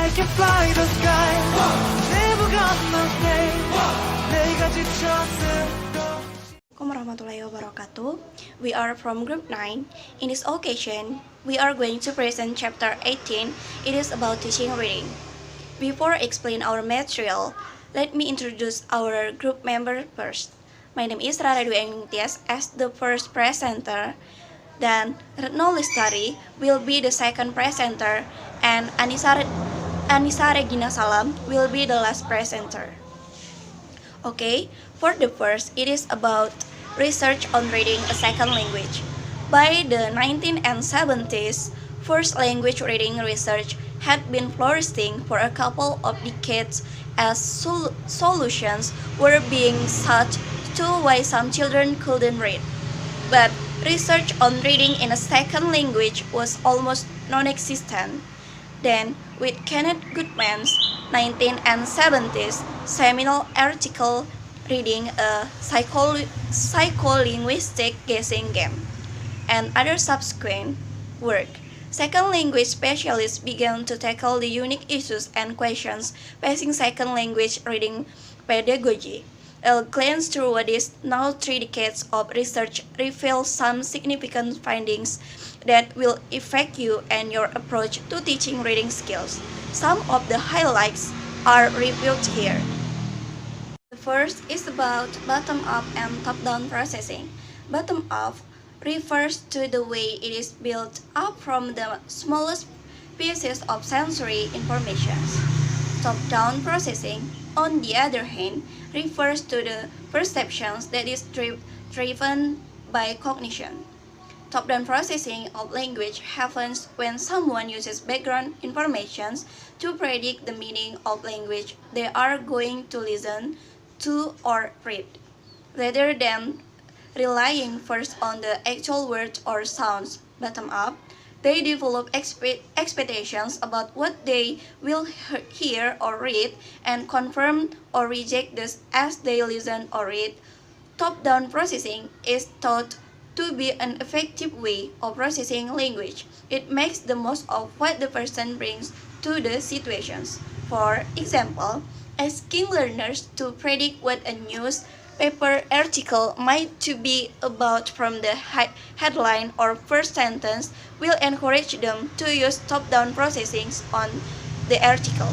I can fly the sky. Never got my name. 내가 지쳤을까. Assalamualaikum warahmatullahi wabarakatuh. We are from group 9. In this occasion, we are going to present chapter 18. It is about teaching reading. Before I explain our material, let me introduce our group member first. My name is Rara Dwi Ayuningtyas as the first presenter. Then Retno Lestari will be the second presenter, and Annisa Regina Salam will be the last presenter. Okay, for the first, it is about research on reading a second language. By the 1970s, first language reading research had been flourishing for a couple of decades as solutions were being sought to why some children couldn't read. But research on reading in a second language was almost non-existent. Then, with Kenneth Goodman's 1970s seminal article Reading a Psycholinguistic Guessing Game, and other subsequent work, second language specialists began to tackle the unique issues and questions facing second language reading pedagogy. A glance through what is now 3 decades of research reveals some significant findings that will affect you and your approach to teaching reading skills. Some of the highlights are reviewed here. The first is about bottom-up and top-down processing. Bottom-up refers to the way it is built up from the smallest pieces of sensory information. Top-down processing, on the other hand, refers to the perceptions that is driven by cognition. Top-down processing of language happens when someone uses background information to predict the meaning of language they are going to listen to or read, rather than relying first on the actual words or sounds. Bottom-up, they develop expectations about what they will hear or read and confirm or reject this as they listen or read. Top-down processing is thought to be an effective way of processing language. It makes the most of what the person brings to the situations. For example, asking learners to predict what a newspaper article might to be about from the headline or first sentence will encourage them to use top-down processing on the article.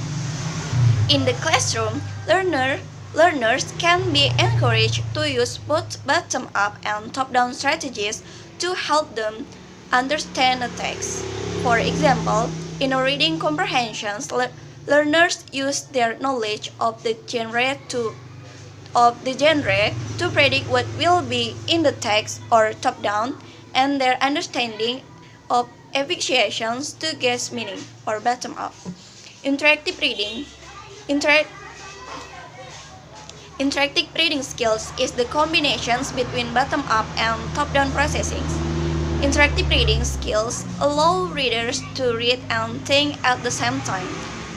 In the classroom, learners can be encouraged to use both bottom-up and top-down strategies to help them understand a text. For example, in a reading comprehensions, learners use their knowledge of the genre to predict what will be in the text or top-down, and their understanding of abbreviations to guess meaning or bottom-up. Interactive reading skills is the combinations between bottom-up and top-down processing. Interactive reading skills allow readers to read and think at the same time.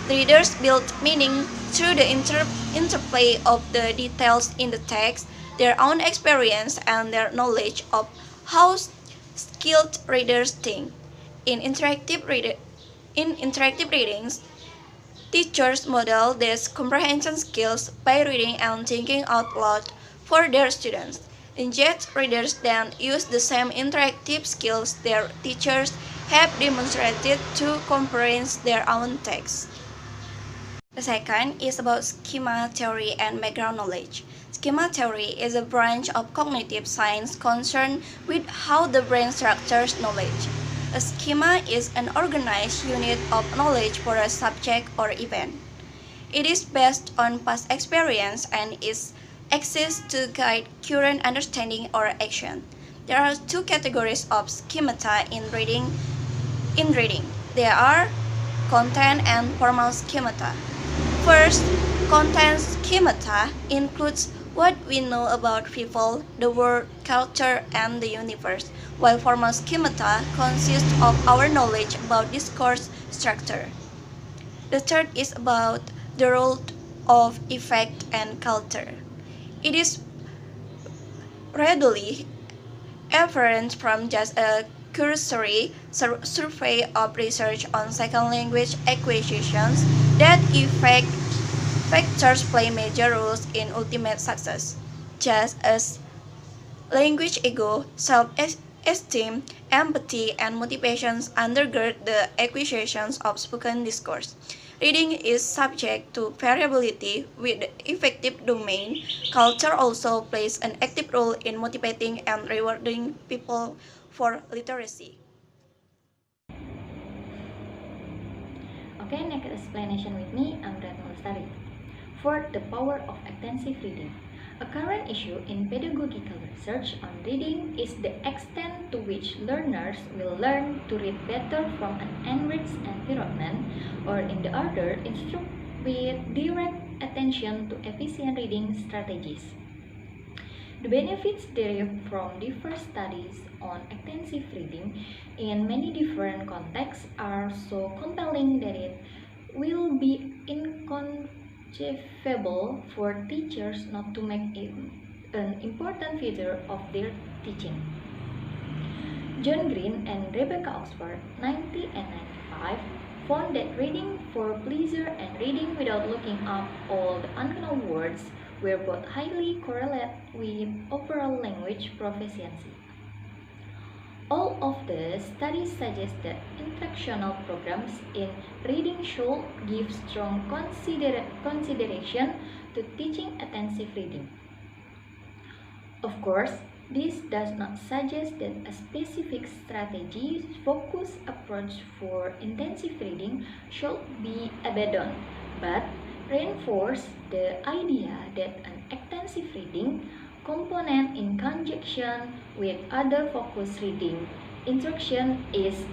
Readers build meaning through the interplay of the details in the text, their own experience, and their knowledge of how skilled readers think. In interactive readings, teachers model these comprehension skills by reading and thinking out loud for their students. Instead, readers then use the same interactive skills their teachers have demonstrated to comprehend their own text. The second is about schema theory and background knowledge. Schema theory is a branch of cognitive science concerned with how the brain structures knowledge. A schema is an organized unit of knowledge for a subject or event. It is based on past experience and is exists to guide current understanding or action. There are 2 categories of schemata in reading. There are content and formal schemata. First, content schemata includes what we know about people, the world, culture, and the universe, while formal schemata consist of our knowledge about discourse structure. The third is about the role of effect and culture. It is readily apparent from just a cursory survey of research on second language acquisitions that effect factors play major roles in ultimate success, just as language ego, self-esteem, empathy, and motivations undergird the acquisitions of spoken discourse. Reading is subject to variability with the effective domain. Culture also plays an active role in motivating and rewarding people for literacy. Okay, next explanation with me, I'm Retno Lestari. For the power of extensive reading. A current issue in pedagogical research on reading is the extent to which learners will learn to read better from an enriched environment, or in the other, instruct with direct attention to efficient reading strategies. The benefits derived from diverse studies on extensive reading in many different contexts are so compelling that it will be inconceivable for teachers not to make it an important feature of their teaching. John Green and Rebecca Oxford, 19 and 95, found that reading for pleasure and reading without looking up all the unknown words were both highly correlated with overall language proficiency. All of the studies suggest that instructional programs in reading should give strong consideration to teaching attentive reading. Of course, this does not suggest that a specific strategy-focused approach for intensive reading should be abandoned, but reinforce the idea that an extensive reading component in conjunction with other focused reading instruction is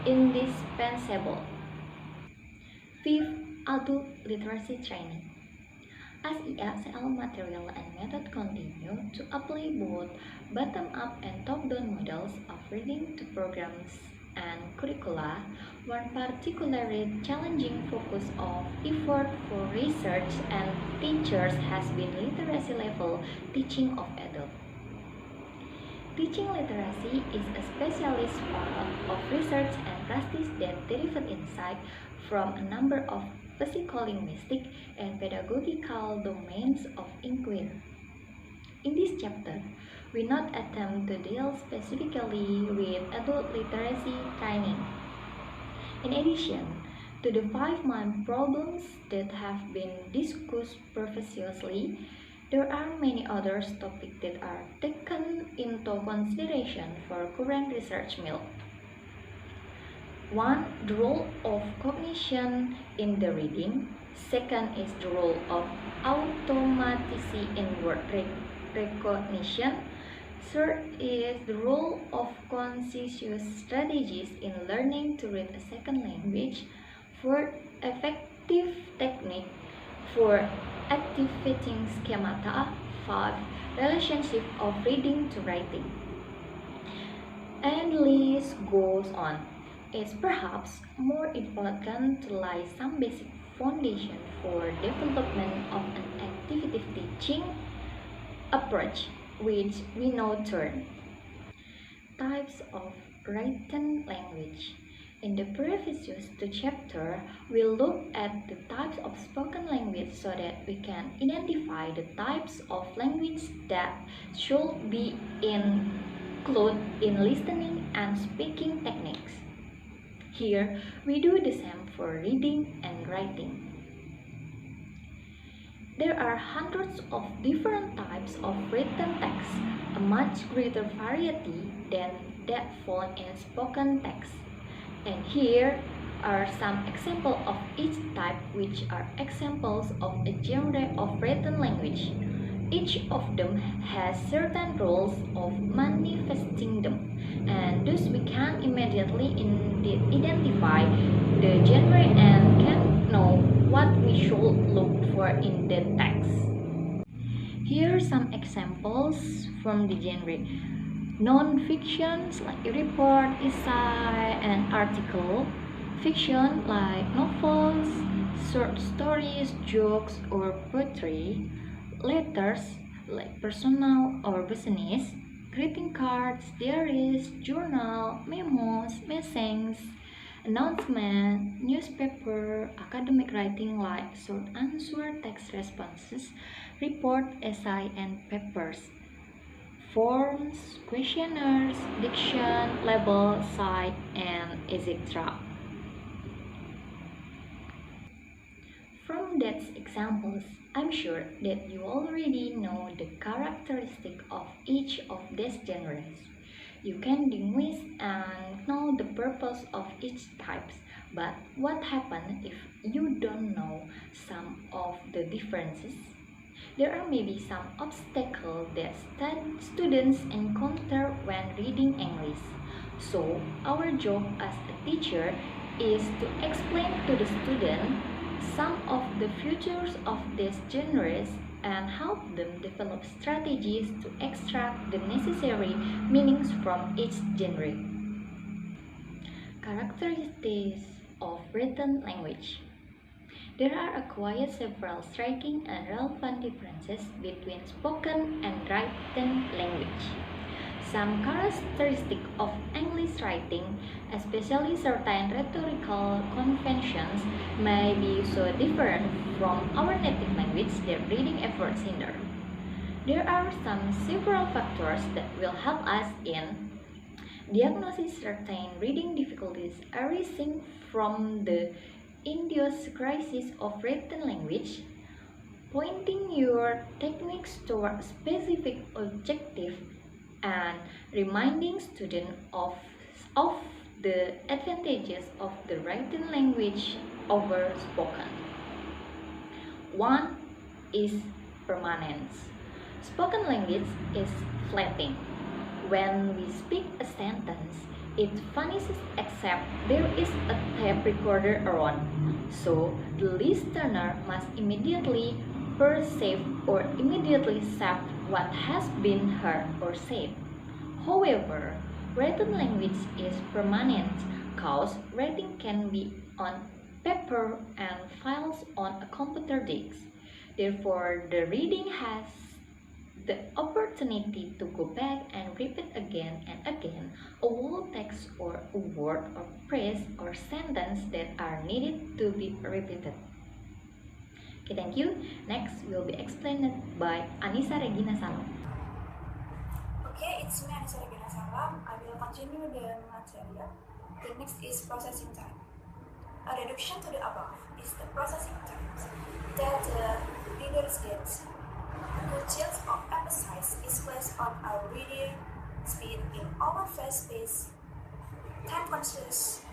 indispensable. Fifth, adult literacy training. As ESL material and method continue to apply both bottom-up and top-down models of reading to programs and curricula, one particularly challenging focus of effort for research and teachers has been literacy level teaching of adults. Teaching literacy is a specialist part of research and practice that derives insight from a number of psycholinguistic and pedagogical domains of inquiry. In this chapter, we not attempt to deal specifically with adult literacy training. In addition to the 5 main problems that have been discussed previously, there are many other topics that are taken into consideration for current research field. 1. The role of cognition in the reading. Second is the role of automaticity in word recognition. Third is the role of conscious strategies in learning to read a second language. Fourth, effective technique for activating schemata. 5. Relationship of reading to writing. And the list goes on. It's perhaps more important to lay some basic foundation for development of an activative teaching approach, which we now term types of written language. In the previous 2 chapters, we looked at the types of spoken language so that we can identify the types of language that should be included in listening and speaking techniques. Here, we do the same for reading and writing. There are hundreds of different types of written text, a much greater variety than that found in spoken text. And here are some examples of each type, which are examples of a genre of written language. Each of them has certain rules of manifesting them, and thus we can immediately identify the genre and can know what we should look for in the text. Here are some examples from the genre. Non-fictions like report, essay, and article. Fiction like novels, short stories, jokes, or poetry. Letters like personal or business. greeting cards, diaries, journal, memos, messaging, announcement, newspaper, academic writing like short answer, text responses, report, essay, and papers, forms, questionnaires, diction, label, cite, and etc. From those examples, I'm sure that you already know the characteristic of each of these genres. You can distinguish and know the purpose of each type, but what happens if you don't know some of the differences? There are maybe some obstacles that students encounter when reading English. So, our job as a teacher is to explain to the student some of the features of these genres and help them develop strategies to extract the necessary meanings from each genre. Characteristics of written language. There are quite several striking and relevant differences between spoken and written language. Some characteristics of English writing, especially certain rhetorical conventions, may be so different from our native language that reading efforts hinder. There are several factors that will help us in diagnosing certain reading difficulties arising from the idiosyncrasies of written language, pointing your techniques toward specific objective, and reminding students of the advantages of the written language over spoken. One is permanence. Spoken language is fleeting. When we speak a sentence, it vanishes except there is a tape recorder around. So the listener must immediately perceive or immediately accept what has been heard or said. However, written language is permanent because writing can be on paper and files on a computer disk. Therefore, the reading has the opportunity to go back and repeat again and again a whole text or a word or phrase or sentence that are needed to be repeated. Okay, thank you. Next will be explained by Annisa Regina Salam. Okay, it's me Annisa Regina Salam. I will continue the material. The next is processing time. A reduction to the above is the processing time that the readers get. The deal of emphasis is placed on our reading speed in our fast-paced, time-conscious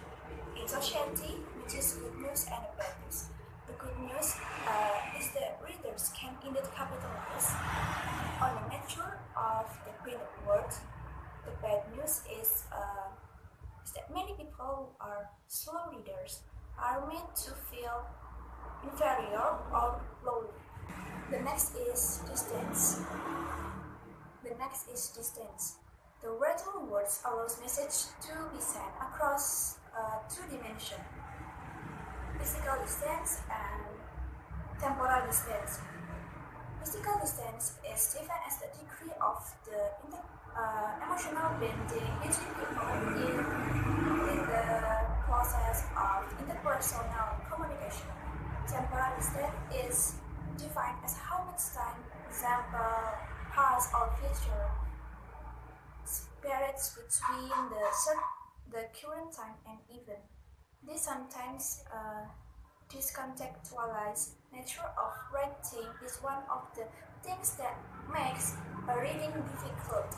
in society, which is good news and bad news. The good news is that readers can indeed capitalize on the nature of the printed word. The bad news is that many people who are slow readers are made to feel inferior or low. The next is distance. The written words allows message to be sent across two dimensions: physical distance and temporal distance. Physical distance is defined as the degree of the emotional bonding between people in the process of interpersonal communication. Temporal distance is defined as how much time, example, past or future, periods between the current time and event. This sometimes discontextualized nature of writing is one of the things that makes a reading difficult.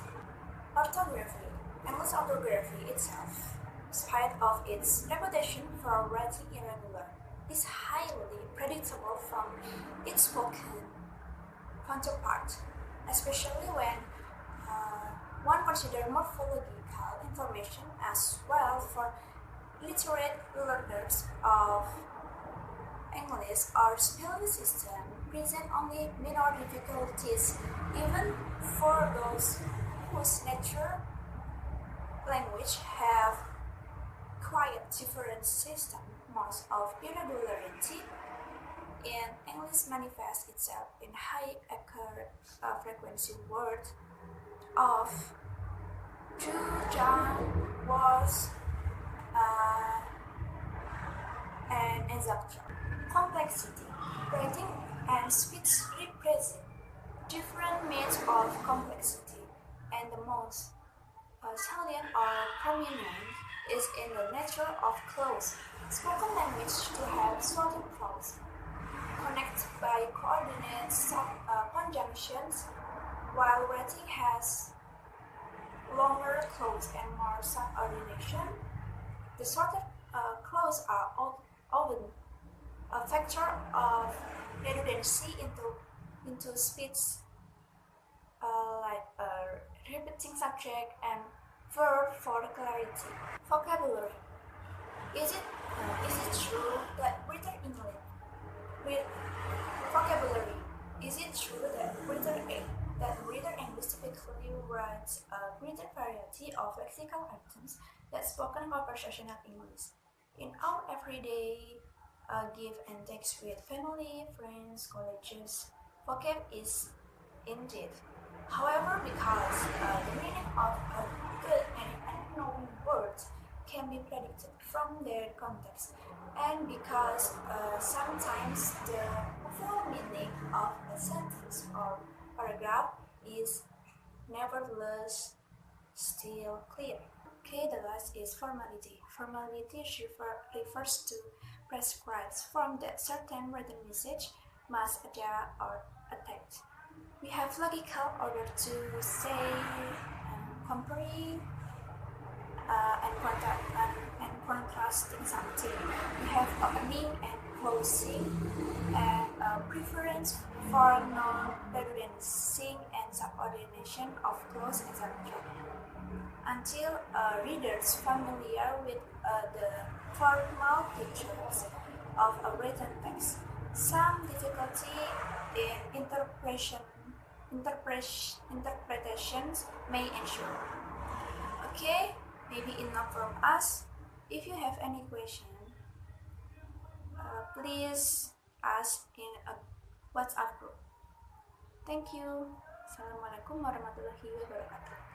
Orthography. English orthography itself, in spite of its reputation for writing irregular, is highly predictable from its spoken counterpart, especially when one considers morphological information as well. For literate learners of English or spelling system present only minor difficulties, even for those whose nature language have quite different system. Most of irregularity in English manifests itself in high frequency words of to John was and etc. Complexity. Writing and speech represent different means of complexity, and the most salient or prominent is in the nature of clause. Spoken language to have sorted clause, connected by coordinate conjunctions, while writing has longer clause and more subordination. The sorted clause are often a factor of redundancy into speech, like a repeating subject and verb for clarity. Vocabulary. Is it true that written English with vocabulary? Is it true that written English typically writes a greater variety of lexical items than spoken conversational English? In our everyday give and takes with family, friends, colleges, vocab is indeed. However, because the meaning of a good and unknown word can be predicted from their context, and because sometimes the overall meaning of a sentence or paragraph is nevertheless still clear. Okay, the last is formality. Formality refers to prescribed form that certain written message must adhere or attach. We have logical order to say, comparing, and contrasting something. We have opening and closing, and preference for non-redundancy and subordination of clause, etc. Until readers familiar with the formal features of a written text, some difficulty in interpretations may ensue. Okay, maybe enough from us. If you have any question, please ask in a WhatsApp group. Thank you. Assalamualaikum warahmatullahi wabarakatuh.